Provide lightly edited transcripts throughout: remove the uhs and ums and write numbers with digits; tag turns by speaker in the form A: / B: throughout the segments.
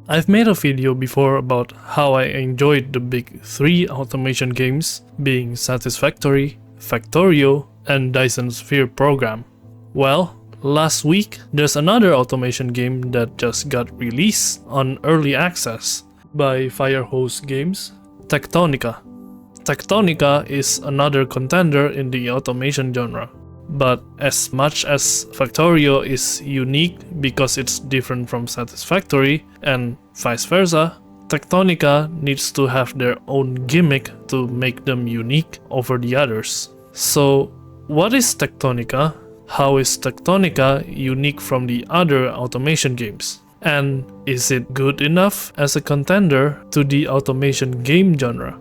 A: I've made a video before about how I enjoyed the big 3 automation games, being Satisfactory, Factorio, and Dyson Sphere Program. Well, last week there's another automation game that just got released on early access by Firehose Games, Techtonica. Techtonica is another contender in the automation genre. But as much as Factorio is unique because it's different from Satisfactory and vice versa, Techtonica needs to have their own gimmick to make them unique over the others. So, what is Techtonica? How is Techtonica unique from the other automation games? And is it good enough as a contender to the automation game genre?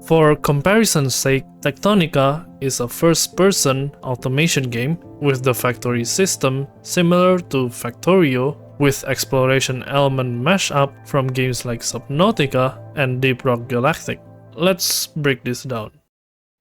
A: For comparison's sake, Techtonica is a first-person automation game with the factory system similar to Factorio, with exploration element mashup from games like Subnautica and Deep Rock Galactic. Let's break this down.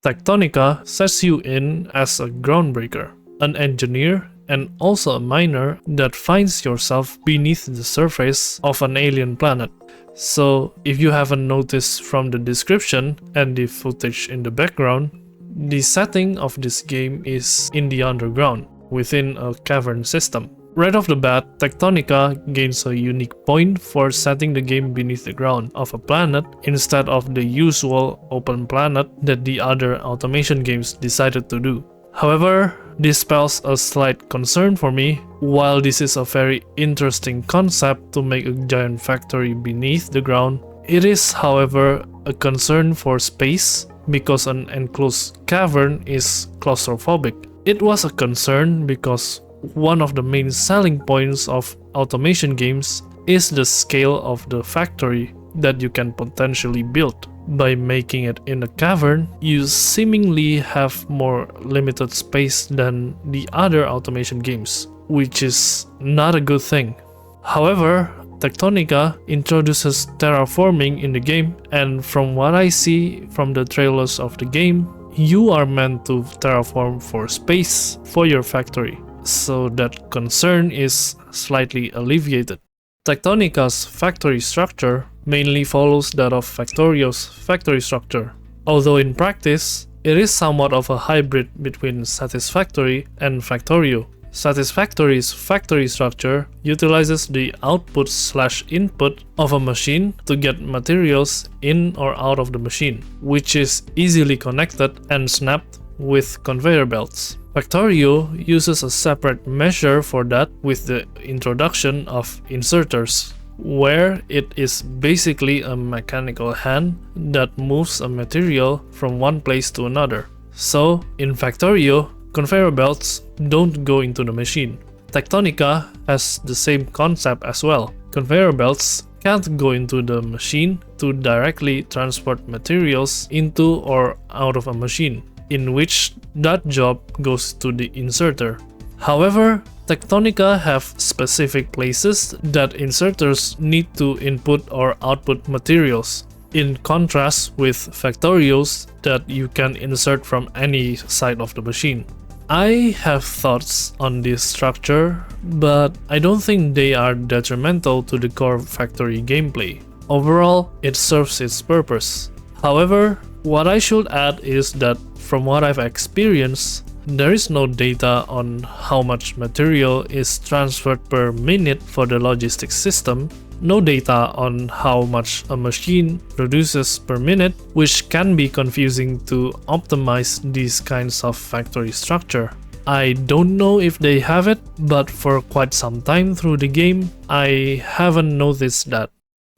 A: Techtonica sets you in as a groundbreaker, an engineer and also a miner that finds yourself beneath the surface of an alien planet. So, if you haven't noticed from the description and the footage in the background, the setting of this game is in the underground, within a cavern system. Right off the bat, Techtonica gains a unique point for setting the game beneath the ground of a planet instead of the usual open planet that the other automation games decided to do. However, this spells a slight concern for me. While this is a very interesting concept to make a giant factory beneath the ground, it is, however, a concern for space because an enclosed cavern is claustrophobic. It was a concern because one of the main selling points of automation games is the scale of the factory that you can potentially build. By making it in a cavern, you seemingly have more limited space than the other automation games, which is not a good thing. However, Techtonica introduces terraforming in the game, and from what I see from the trailers of the game, you are meant to terraform for space for your factory, so that concern is slightly alleviated. Techtonica's factory structure mainly follows that of Factorio's factory structure, although in practice, it is somewhat of a hybrid between Satisfactory and Factorio. Satisfactory's factory structure utilizes the output/input of a machine to get materials in or out of the machine, which is easily connected and snapped with conveyor belts. Factorio uses a separate measure for that with the introduction of inserters, where it is basically a mechanical hand that moves a material from one place to another. So, in Factorio, conveyor belts don't go into the machine. Techtonica has the same concept as well. Conveyor belts can't go into the machine to directly transport materials into or out of a machine, in which that job goes to the inserter. However, Techtonica have specific places that inserters need to input or output materials, in contrast with Factorios that you can insert from any side of the machine. I have thoughts on this structure, but I don't think they are detrimental to the core factory gameplay. Overall, it serves its purpose. However, what I should add is that from what I've experienced, there is no data on how much material is transferred per minute for the logistics system, no data on how much a machine produces per minute, which can be confusing to optimize these kinds of factory structure. I don't know if they have it, but for quite some time through the game, I haven't noticed that.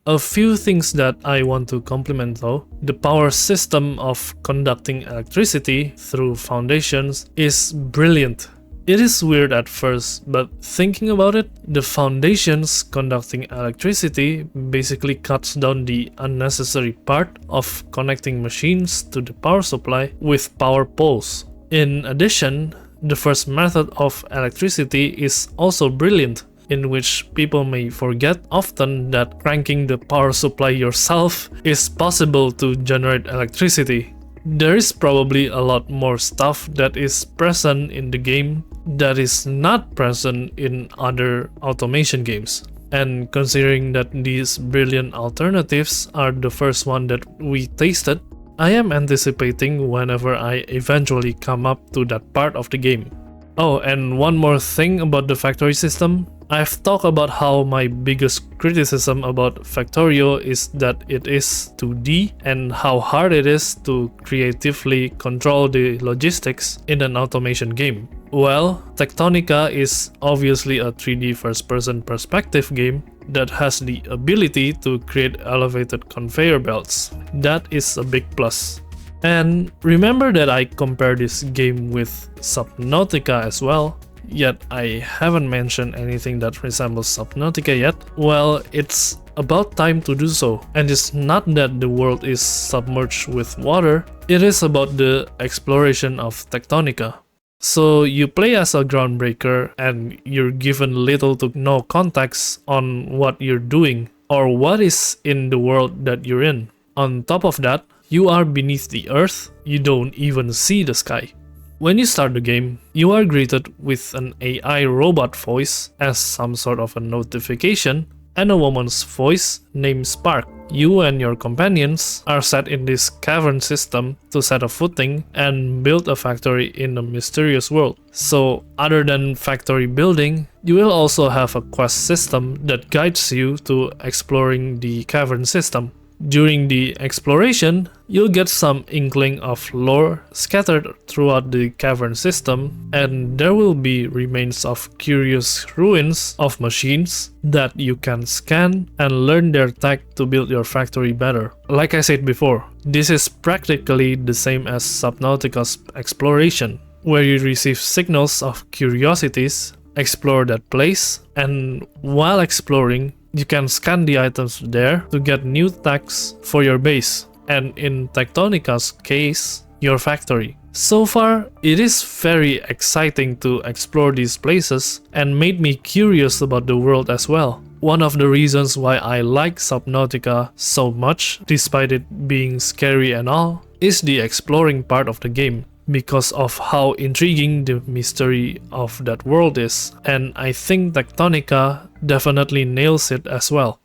A: A few things that I want to compliment though. The power system of conducting electricity through foundations is brilliant. It is weird at first, but thinking about it, the foundations conducting electricity basically cuts down the unnecessary part of connecting machines to the power supply with power poles. In addition, the first method of electricity is also brilliant, in which people may forget often that cranking the power supply yourself is possible to generate electricity. There is probably a lot more stuff that is present in the game that is not present in other automation games. And considering that these brilliant alternatives are the first one that we tasted, I am anticipating whenever I eventually come up to that part of the game. Oh, and one more thing about the factory system. I've talked about how my biggest criticism about Factorio is that it is 2D and how hard it is to creatively control the logistics in an automation game. Well, Techtonica is obviously a 3D first-person perspective game that has the ability to create elevated conveyor belts. That is a big plus. And remember that I compare this game with Subnautica as well, yet I haven't mentioned anything that resembles Subnautica yet. Well, it's about time to do so, and it's not that the world is submerged with water, it is about the exploration of Techtonica. So you play as a groundbreaker and you're given little to no context on what you're doing or what is in the world that you're in. On top of that, you are beneath the earth, you don't even see the sky. When you start the game, you are greeted with an AI robot voice as some sort of a notification and a woman's voice named Spark. You and your companions are set in this cavern system to set a footing and build a factory in a mysterious world. So other than factory building, you will also have a quest system that guides you to exploring the cavern system. During the exploration, you'll get some inkling of lore scattered throughout the cavern system, and there will be remains of curious ruins of machines that you can scan and learn their tech to build your factory better. Like I said before, this is practically the same as Subnautica's exploration, where you receive signals of curiosities, explore that place, and while exploring, you can scan the items there to get new tags for your base, and in Techtonica's case, your factory. So far, it is very exciting to explore these places and made me curious about the world as well. One of the reasons why I like Subnautica so much, despite it being scary and all, is the exploring part of the game, because of how intriguing the mystery of that world is, and I think Techtonica definitely nails it as well.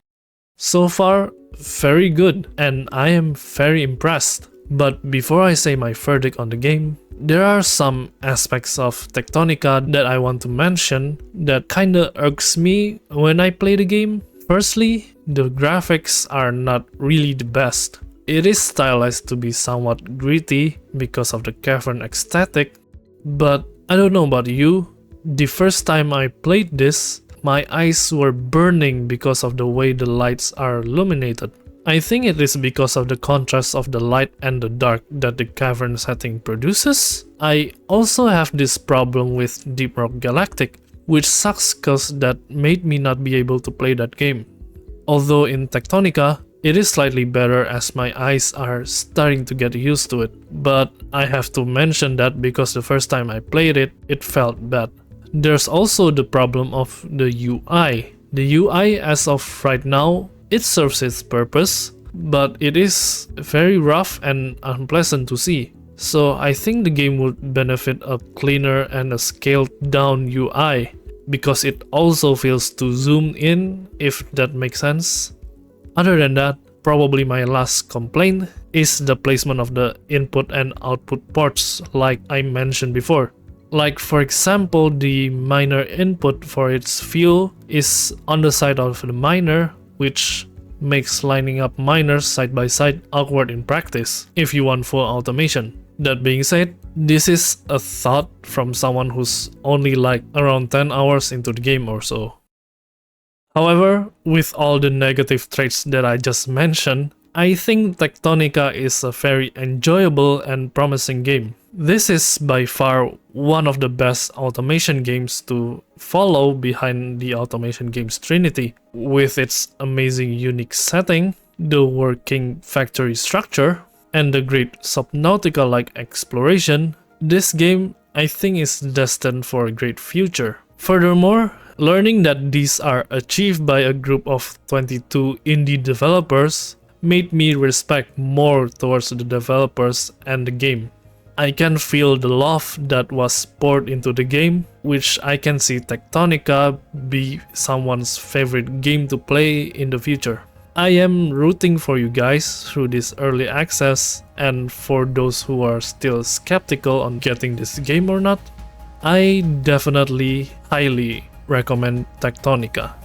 A: So far, very good, and I am very impressed. But before I say my verdict on the game, there are some aspects of Techtonica that I want to mention that kinda irks me when I play the game. Firstly, the graphics are not really the best. It is stylized to be somewhat gritty because of the cavern aesthetic, but I don't know about you, the first time I played this, my eyes were burning because of the way the lights are illuminated. I think it is because of the contrast of the light and the dark that the cavern setting produces. I also have this problem with Deep Rock Galactic, which sucks cause that made me not be able to play that game. Although in Techtonica, it is slightly better as my eyes are starting to get used to it, but I have to mention that because the first time I played it, it felt bad. There's also the problem of the UI. The UI as of right now, it serves its purpose, but it is very rough and unpleasant to see. So I think the game would benefit a cleaner and a scaled down UI, because it also feels too zoomed in, if that makes sense. Other than that, probably my last complaint is the placement of the input and output ports like I mentioned before. Like for example, the miner input for its fuel is on the side of the miner, which makes lining up miners side by side awkward in practice if you want full automation. That being said, this is a thought from someone who's only like around 10 hours into the game or so. However, with all the negative traits that I just mentioned, I think Techtonica is a very enjoyable and promising game. This is by far one of the best automation games to follow behind the automation games trinity. With its amazing unique setting, the working factory structure, and the great Subnautica-like exploration, this game I think is destined for a great future. Furthermore, learning that these are achieved by a group of 22 indie developers made me respect more towards the developers and the game. I can feel the love that was poured into the game, which I can see Techtonica be someone's favorite game to play in the future. I am rooting for you guys through this early access, and for those who are still skeptical on getting this game or not, I definitely highly recommend Techtonica.